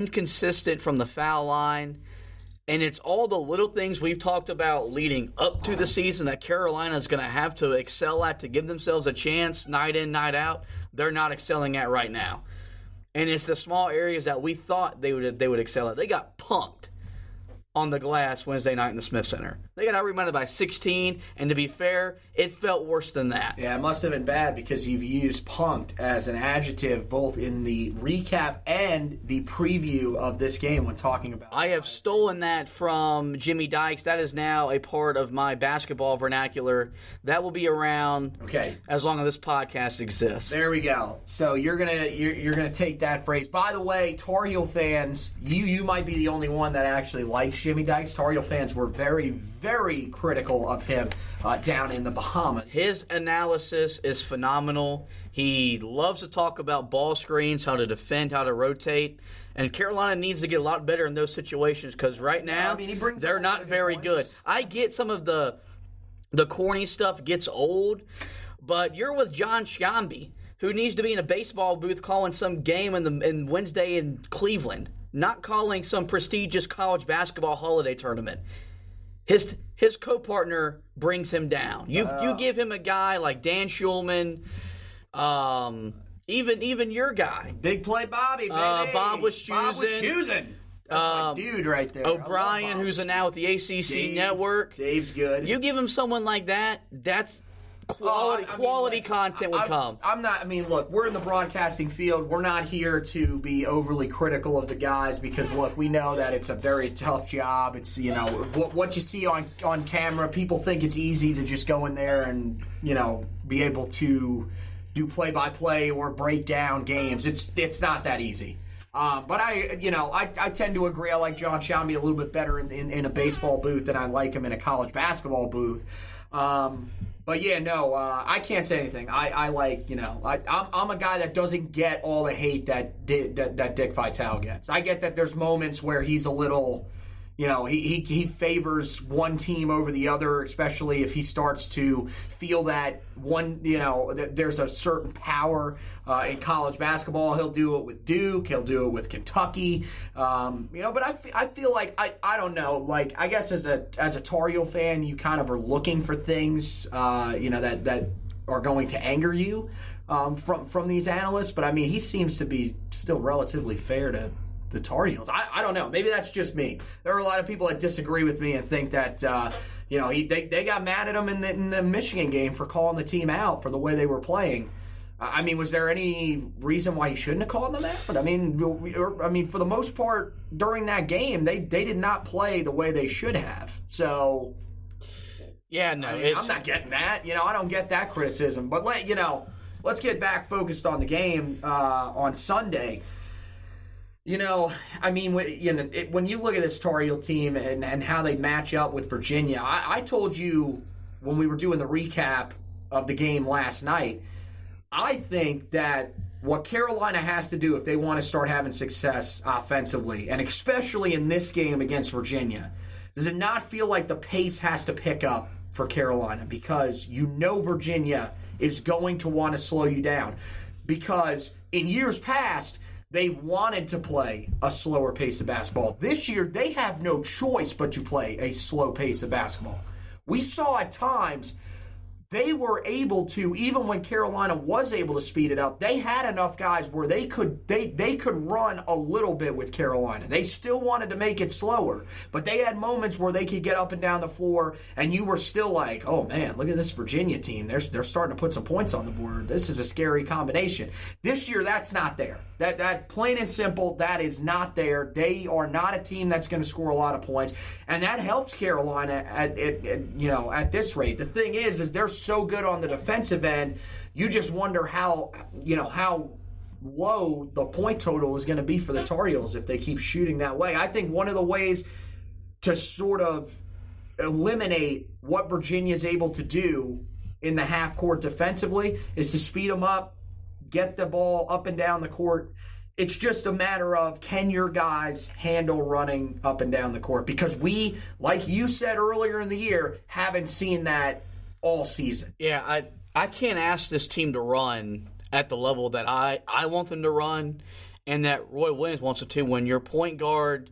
inconsistent from the foul line. And it's all the little things we've talked about leading up to the season that Carolina is going to have to excel at to give themselves a chance night in, night out. They're not excelling at right now. And it's the small areas that we thought they would excel at. They got punked on the glass Wednesday night in the Smith Center. They got out-rebounded by 16, and to be fair, it felt worse than that. Yeah, it must have been bad because you've used punked as an adjective both in the recap and the preview of this game when talking about it. I have stolen that from Jimmy Dykes. That is now a part of my basketball vernacular. That will be around as long as this podcast exists. There we go. So you're gonna take that phrase. By the way, Tar Heel fans, you might be the only one that actually likes Jimmy Dykes. Tar Heel fans were very, very critical of him down in the Bahamas. His analysis is phenomenal. He loves to talk about ball screens, how to defend, how to rotate. And Carolina needs to get a lot better in those situations because right now they're not very good. I get some of the corny stuff gets old, but you're with John Sciambi, who needs to be in a baseball booth calling some game in Wednesday in Cleveland, not calling some prestigious college basketball holiday tournament. His co-partner brings him down. You give him a guy like Dan Schulman, even your guy, Big Play Bobby, baby. Bob Wischusen. That's my dude right there. O'Brien, who's now at the ACC network. Dave's good. You give him someone like that, that's quality content would come. Look, we're in the broadcasting field. We're not here to be overly critical of the guys because, look, we know that it's a very tough job. It's, what you see on camera, people think it's easy to just go in there and, be able to do play-by-play or break down games. It's not that easy. But I tend to agree. I like John Sciambi a little bit better in a baseball booth than I like him in a college basketball booth. But yeah, no, I can't say anything. I'm a guy that doesn't get all the hate that Dick Vitale gets. I get that there's moments where he's a little, he favors one team over the other, especially if he starts to feel that there's a certain power in college basketball. He'll do it with Duke. He'll do it with Kentucky. But I feel like I don't know. Like I guess as a Tar Heel fan, you kind of are looking for things that are going to anger you from these analysts. But I mean, he seems to be still relatively fair to the Tar Heels. I don't know. Maybe that's just me. There are a lot of people that disagree with me and think that they got mad at him in the Michigan game for calling the team out for the way they were playing. I mean, was there any reason why he shouldn't have called them out? I mean, for the most part during that game, they did not play the way they should have. So, yeah, no, I'm not getting that. I don't get that criticism. But let's get back focused on the game on Sunday. When you look at this Tar Heel team and how they match up with Virginia, I told you when we were doing the recap of the game last night, I think that what Carolina has to do if they want to start having success offensively, and especially in this game against Virginia, does it not feel like the pace has to pick up for Carolina? Because Virginia is going to want to slow you down. Because in years past, they wanted to play a slower pace of basketball. This year, they have no choice but to play a slow pace of basketball. We saw at times they were able to, even when Carolina was able to speed it up, they had enough guys where they could run a little bit with Carolina. They still wanted to make it slower, but they had moments where they could get up and down the floor, and you were still like, oh man, look at this Virginia team. They're starting to put some points on the board. This is a scary combination. This year, that's not there. That plain and simple, that is not there. They are not a team that's going to score a lot of points, and that helps Carolina at this rate. The thing is they're so good on the defensive end, you just wonder how low the point total is going to be for the Tar Heels if they keep shooting that way. I think one of the ways to sort of eliminate what Virginia is able to do in the half court defensively is to speed them up, get the ball up and down the court. It's just a matter of, can your guys handle running up and down the court? Because we, like you said earlier in the year, haven't seen that all season. Yeah, I can't ask this team to run at the level that I want them to run. and that Roy Williams wants it too. When your point guard,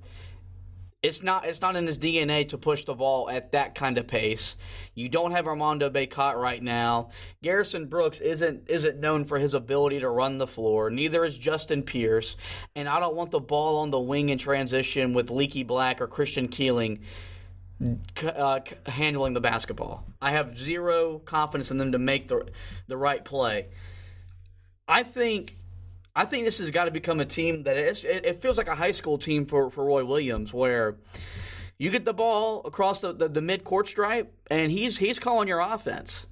it's not in his DNA to push the ball at that kind of pace. You don't have Armando Bacot right now. Garrison Brooks isn't known for his ability to run the floor. Neither is Justin Pierce. And I don't want the ball on the wing in transition with Leaky Black or Christian Keeling handling the basketball. I have zero confidence in them to make the right play. I think this has got to become a team that it feels like a high school team for Roy Williams, where you get the ball across the mid-court stripe, and he's calling your offense.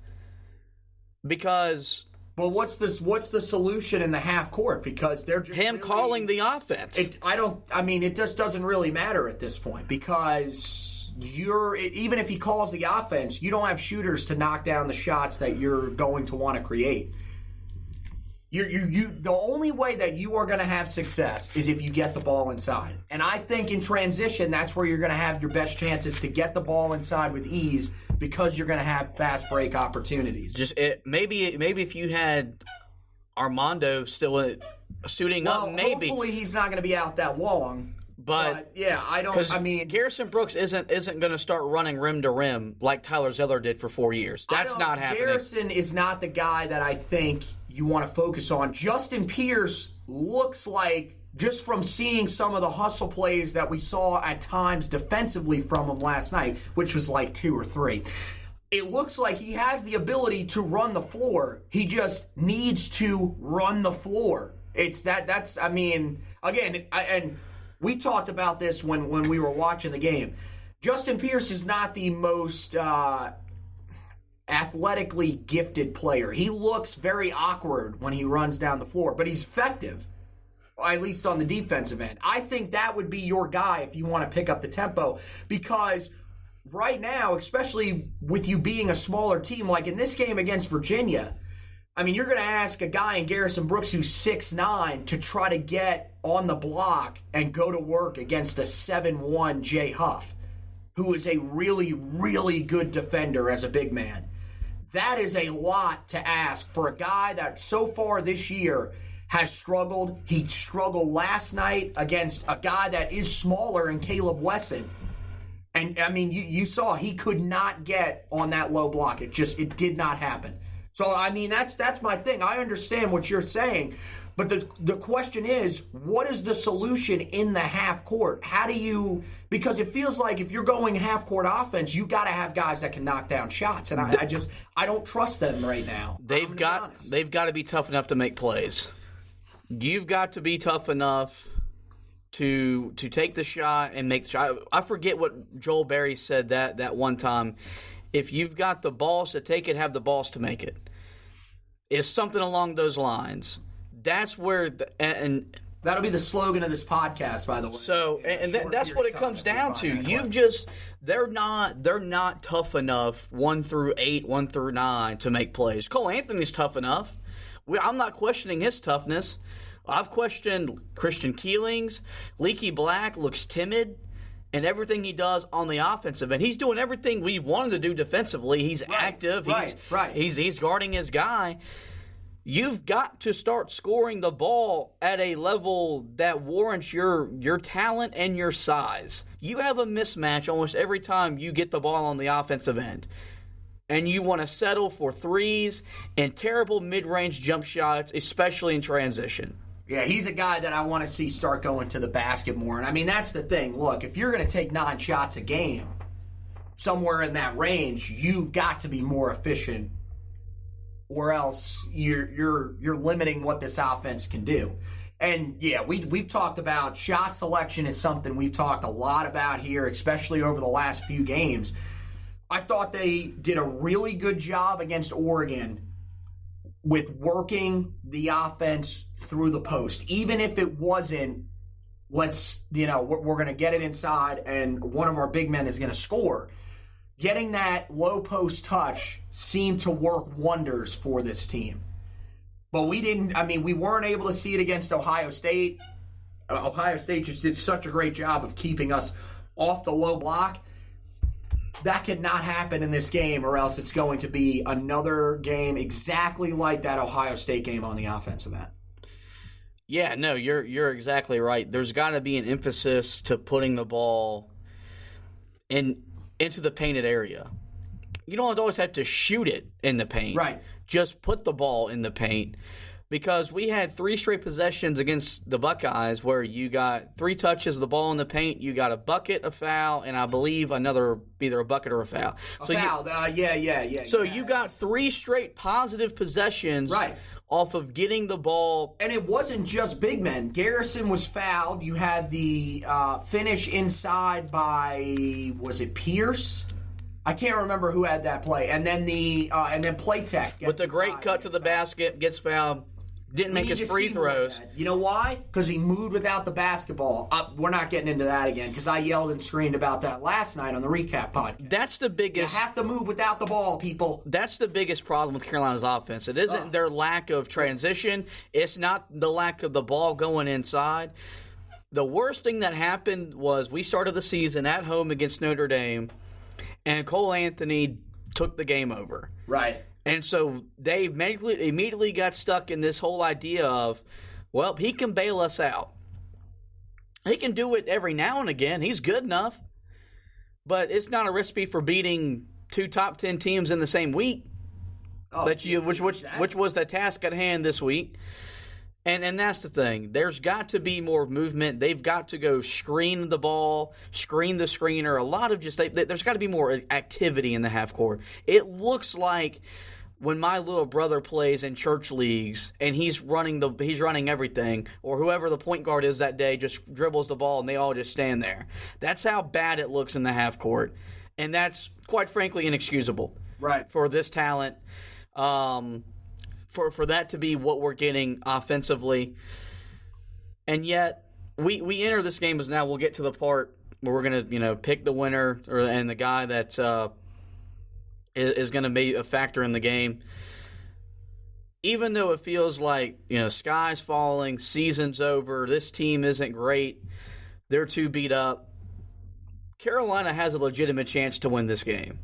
Because... Well, what's the solution in the half court? Because they're just calling the offense. It just doesn't really matter at this point, because even if he calls the offense, you don't have shooters to knock down the shots that you're going to want to create. The only way that you are going to have success is if you get the ball inside. And I think in transition, that's where you're going to have your best chances to get the ball inside with ease, because you're going to have fast break opportunities. Maybe if you had Armando still suiting up, maybe. Hopefully he's not going to be out that long. But yeah, Garrison Brooks isn't going to start running rim to rim like Tyler Zeller did for 4 years. That's not happening. Garrison is not the guy that I think you want to focus on. Justin Pierce looks like, just from seeing some of the hustle plays that we saw at times defensively from him last night, which was like 2 or 3, it looks like he has the ability to run the floor. He just needs to run the floor. And we talked about this when we were watching the game. Justin Pierce is not the most athletically gifted player. He looks very awkward when he runs down the floor, but he's effective, at least on the defensive end. I think that would be your guy if you want to pick up the tempo, because right now, especially with you being a smaller team, like in this game against Virginia, you're going to ask a guy in Garrison Brooks who's 6'9" to try to get on the block and go to work against a 7'1" Jay Huff, who is a really, really good defender as a big man. That is a lot to ask for a guy that so far this year has struggled. He struggled last night against a guy that is smaller in Caleb Wesson. And, you saw he could not get on that low block. It did not happen. So, that's my thing. I understand what you're saying. But the question is, what is the solution in the half court? How do you – because it feels like if you're going half court offense, you got to have guys that can knock down shots. And I don't trust them right now. They've got to be tough enough to make plays. You've got to be tough enough to take the shot and make the shot. I forget what Joel Berry said that one time. If you've got the balls to take it, have the balls to make it. It's something along those lines. That's where and that'll be the slogan of this podcast, by the way. So, that's what it comes down to. They're not tough enough 1 through 8, 1 through 9 to make plays. Cole Anthony's tough enough. I'm not questioning his toughness. I've questioned Christian Keeling's. Leaky Black looks timid in everything he does on the offensive end. He's doing everything we wanted to do defensively. He's active. He's guarding his guy. You've got to start scoring the ball at a level that warrants your talent and your size. You have a mismatch almost every time you get the ball on the offensive end. And you want to settle for threes and terrible mid-range jump shots, especially in transition. Yeah, he's a guy that I want to see start going to the basket more. And, that's the thing. Look, if you're going to take 9 shots a game, somewhere in that range, you've got to be more efficient, or else you're limiting what this offense can do. And yeah, we've talked about shot selection is something we've talked a lot about here, especially over the last few games. I thought they did a really good job against Oregon with working the offense through the post, even if it wasn't, we're going to get it inside and one of our big men is going to score. Getting that low post touch seemed to work wonders for this team. But we weren't able to see it against Ohio State. Ohio State just did such a great job of keeping us off the low block. That could not happen in this game, or else it's going to be another game exactly like that Ohio State game on the offensive end. Yeah, no, you're exactly right. There's got to be an emphasis to putting the ball into the painted area. You don't always have to shoot it in the paint. Right. Just put the ball in the paint. Because we had 3 straight possessions against the Buckeyes where you got 3 touches of the ball in the paint, you got a bucket, a foul, and I believe another, either a bucket or a foul. Yeah. So you got 3 straight positive possessions off of getting the ball. And it wasn't just big men. Garrison was fouled. You had the finish inside by, was it Pierce? I can't remember who had that play. And then Playtech gets with the great cut to the basket, gets fouled. Didn't make his free throws. You know why? Because he moved without the basketball. We're not getting into that again because I yelled and screamed about that last night on the recap podcast. That's the biggest. You have to move without the ball, people. That's the biggest problem with Carolina's offense. It isn't their lack of transition. It's not the lack of the ball going inside. The worst thing that happened was we started the season at home against Notre Dame, and Cole Anthony took the game over. Right. And so they immediately got stuck in this whole idea of, well, he can bail us out. He can do it every now and again. He's good enough. But it's not a recipe for beating 2 top 10 teams in the same week. Which was the task at hand this week. And that's the thing. There's got to be more movement. They've got to go screen the ball, screen the screener. A lot of there's got to be more activity in the half court. It looks like when my little brother plays in church leagues and he's running everything, or whoever the point guard is that day just dribbles the ball and they all just stand there. That's how bad it looks in the half court, and that's quite frankly inexcusable. Right. For this talent. For that to be what we're getting offensively. And yet, we enter this game as now we'll get to the part where we're going to pick the winner and the guy that is going to be a factor in the game. Even though it feels like, sky's falling, season's over, this team isn't great, they're too beat up, Carolina has a legitimate chance to win this game.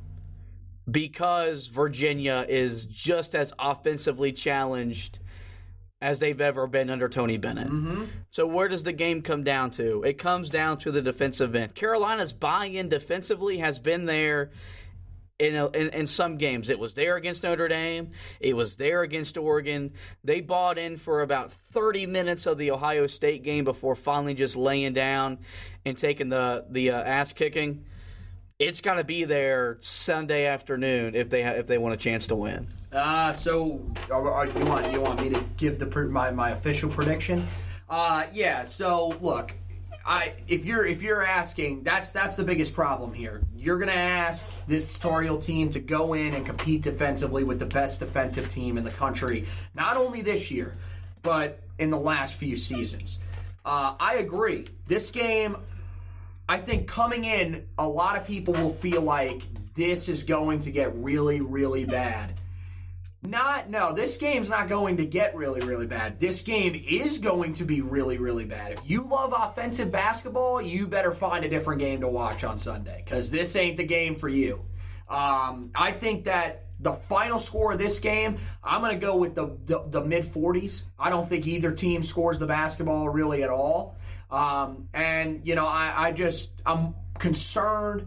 Because Virginia is just as offensively challenged as they've ever been under Tony Bennett. Mm-hmm. So where does the game come down to? It comes down to the defensive end. Carolina's buy-in defensively has been there in some games. It was there against Notre Dame. It was there against Oregon. They bought in for about 30 minutes of the Ohio State game before finally just laying down and taking the ass-kicking. It's got to be there Sunday afternoon if they want a chance to win. So you want me to give my official prediction? Yeah. So look, if you're asking, that's the biggest problem here. You're gonna ask this Tar team to go in and compete defensively with the best defensive team in the country, not only this year, but in the last few seasons. I agree. This game, I think coming in, a lot of people will feel like this is going to get really, really bad. No, this game's not going to get really, really bad. This game is going to be really, really bad. If you love offensive basketball, you better find a different game to watch on Sunday, because this ain't the game for you. I think that the final score of this game, I'm going to go with the mid-40s. I don't think either team scores the basketball really at all. I'm concerned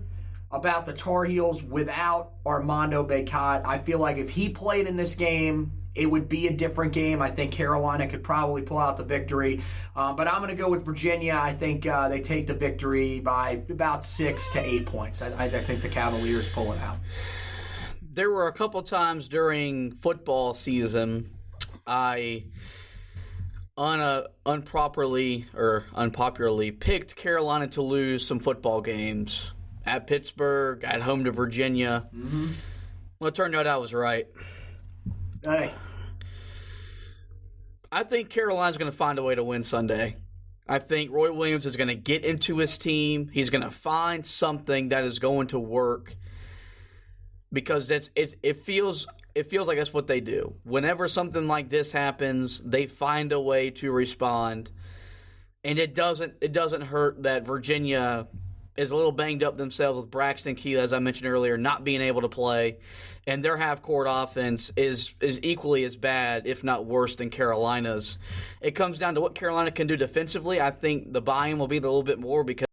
about the Tar Heels without Armando Bacot. I feel like if he played in this game, it would be a different game. I think Carolina could probably pull out the victory. But I'm going to go with Virginia. I think they take the victory by about 6 to 8 points. I think the Cavaliers pull it out. There were a couple times during football season I unpopularly picked Carolina to lose some football games at Pittsburgh, at home to Virginia. Mm-hmm. Well, it turned out I was right. Hey. I think Carolina's going to find a way to win Sunday. I think Roy Williams is going to get into his team. He's going to find something that is going to work, because it feels like that's what they do. Whenever something like this happens, they find a way to respond. And it doesn't hurt that Virginia is a little banged up themselves with Braxton Key, as I mentioned earlier, not being able to play. And their half-court offense is equally as bad, if not worse, than Carolina's. It comes down to what Carolina can do defensively. I think the buy-in will be a little bit more because